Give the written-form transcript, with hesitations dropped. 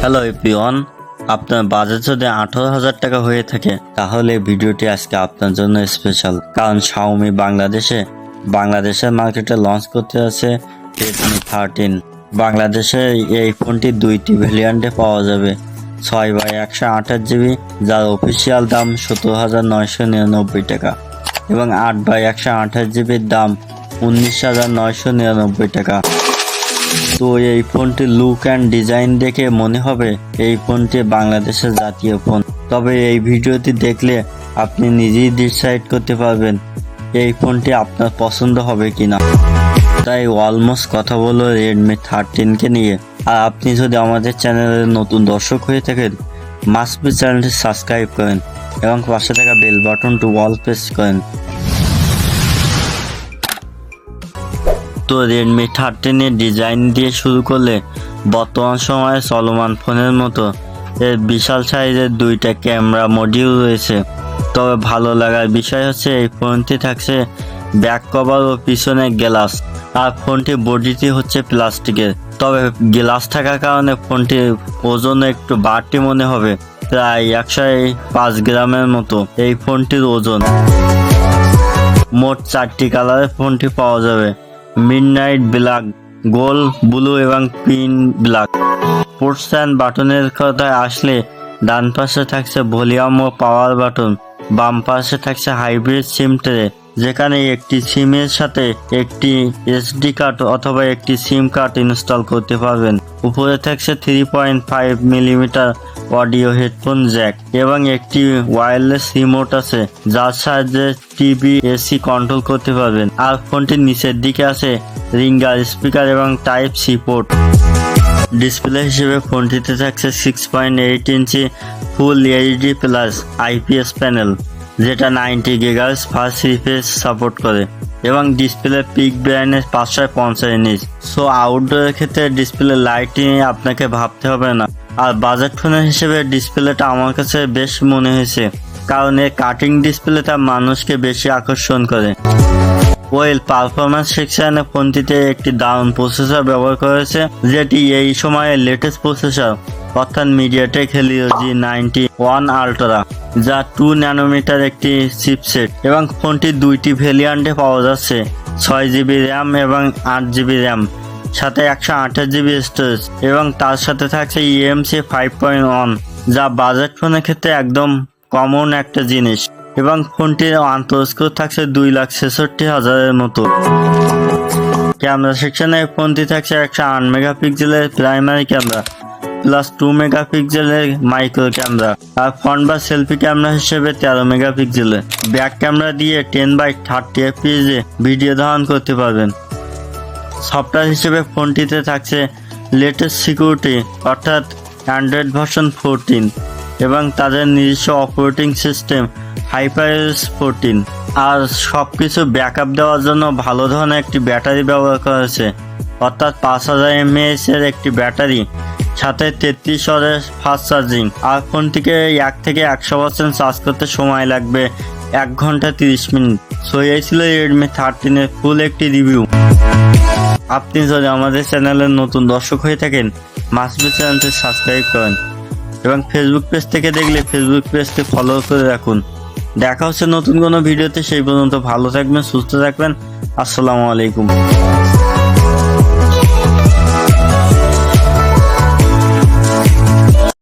Hello everyone, আপনার budget যদি 18,000 টাকা হয়ে থাকে তাহলে ভিডিওটি আজকে আপনার জন্য স্পেশাল। কারণ শাওমি বাংলাদেশের মার্কেটে লঞ্চ করতে আছে রেডমি 13। বাংলাদেশে এই ফোনটি দুইটি ভ্যারিয়েন্টে পাওয়া যাবে, 6/128GB যার অফিসিয়াল দাম 17,999 টাকা এবং 8/128GBর দাম 19,999 টাকা। তো এই ফোনটির লুক অ্যান্ড ডিজাইন দেখে মনে হবে এই ফোনটি বাংলাদেশের জাতীয় ফোন। তবে এই ভিডিওটি দেখলে আপনি নিজেই ডিসাইড করতে পারবেন এই ফোনটি আপনার পছন্দ হবে কিনা। তাই অলমোস্ট কথা বলবো রেডমি 13কে নিয়ে। আর আপনি যদি আমাদের চ্যানেলের নতুন দর্শক হয়ে থাকেন মাস্ট বি চ্যানেলটি সাবস্ক্রাইব করেন এবং পাশে থাকা বেল বাটনটি অল প্রেস করেন। তো রেডমি 13 ডিজাইন দিয়ে শুরু করলে বর্তমান সময়ে চলমান ফোনের মতো এর বিশাল সাইজের দুইটা ক্যামেরা মডিউল রয়েছে। তবে ভালো লাগার বিষয় হচ্ছে এই ফোনটি থাকছে ব্যাক কভার ও পিছনে গ্লাস, আর ফোনটি বডিটি হচ্ছে প্লাস্টিকের। তবে গ্লাস থাকার কারণে ফোনটির ওজন একটু বাড়তি মনে হবে, প্রায় 105 গ্রামের মতো এই ফোনটির ওজন। মোট 4টি কালারের ফোনটি পাওয়া যাবে, মিডনাইট ব্ল্যাক, গোল্ড, ব্লু এবং পিন ব্ল্যাক। পোর্টস অ্যান্ড বাটনের কথায় আসলে ডান পাশে থাকছে ভলিউম ও পাওয়ার বাটন, বাম পাশে থাকছে হাইব্রিড সিম ট্রে, যেখানে একটি সিমের সাথে একটি এসডি কার্ড অথবা একটি সিম কার্ড ইনস্টল করতে পারবেন। উপরে থাকছে 3.5 মিলিমিটার অডিও হেডফোন জ্যাক এবং একটি ওয়্যারলেস রিমোট আছে যার সাহায্যে টিভি এসি কন্ট্রোল করতে পারবেন। আর ফোনটির নিচের দিকে আছে রিঙ্গার স্পিকার এবং টাইপ সি পোর্ট। ডিসপ্লে হিসেবে ফোনটিতে থাকছে 6.8 inch full HD plus IPS panel, যেটা 90 GHz ফাস্ট রিফ্রেশ সাপোর্ট করে এবং ডিসপ্লে পিক ব্রাইটনেস 550 নিচ। সো আউটডোরের ক্ষেত্রে ডিসপ্লে লাইটিং নিয়ে আপনাকে ভাবতে হবে না। আর বাজেট ফোনের হিসেবে ডিসপ্লেটা আমার কাছে বেশ মনে হয়েছে, কারণ এর কাটিং ডিসপ্লেটা মানুষকে বেশি আকর্ষণ করে। ওয়েল পারফরমেন্স সেকশনে ফোনটিতে একটি দারুণ প্রসেসর ব্যবহার করেছে, যেটি এই সময়ে লেটেস্ট প্রসেসর অর্থাৎ মিডিয়াটেক হেলিও G91 আল্ট্রা, যা 2 ন্যানোমিটার একটি চিপসেট। এবং ফোনটি দুইটি ভ্যারিয়েন্টে পাওয়া যাচ্ছে, 6GB র্যাম এবং 8GB র্যাম, সাথে 128GB স্টোরেজ এবং তার সাথে থাকছে EMC 5.1, যা বাজেট ফোনের ক্ষেত্রে একদম কমন একটা জিনিস। এবং ফোনটির আন্তঃস্কোর থাকছে 2,66,000-এর মতো। ক্যামেরা সেকশনে ফোনটি থাকছে 108 মেগাপিক্সেলের প্রাইমারি ক্যামেরা প্লাস 2 মেগাপিক্সেলের মাইক্রো ক্যামেরা, আর ফ্রন্ট বা সেলফি ক্যামেরা হিসেবে 13 মেগাপিক্সেলের। ব্যাক ক্যামেরা দিয়ে 10/30 fps ভিডিও ধারণ করতে পারবেন। সফটওয়্যার হিসেবে ফোনটিতে থাকছে লেটেস্ট সিকিউরিটি অর্থাৎ অ্যান্ড্রয়েড ভার্সন 14 এবং তাদের নিজস্ব অপারেটিং সিস্টেম HyperOS 14। আর সবকিছু ব্যাকআপ দেওয়ার জন্য ভালো ধরনের একটি ব্যাটারি ব্যবহার করা হয়েছে, অর্থাৎ 5000 mAh এর একটি ব্যাটারি, সাথে 33 ওয়াটের ফাস্ট চার্জিং। আর ফোনটিকে 1 থেকে 100% চার্জ করতে সময় লাগবে 1 ঘন্টা 30 মিনিট। সো এই ছিল রেডমি 13 এর ফুল একটি রিভিউ। আপনি যদি আমাদের চ্যানেলের নতুন দর্শক হয়ে থাকেন মাস্ট বি চ্যানেলটি সাবস্ক্রাইব করেন এবং ফেসবুক পেজ থেকে দেখলে ফেসবুক পেজটি ফলো করে রাখুন। দেখা হচ্ছে নতুন কোনো ভিডিওতে, সেই পর্যন্ত ভালো থাকবেন, সুস্থ থাকবেন। আসসালামু আলাইকুম।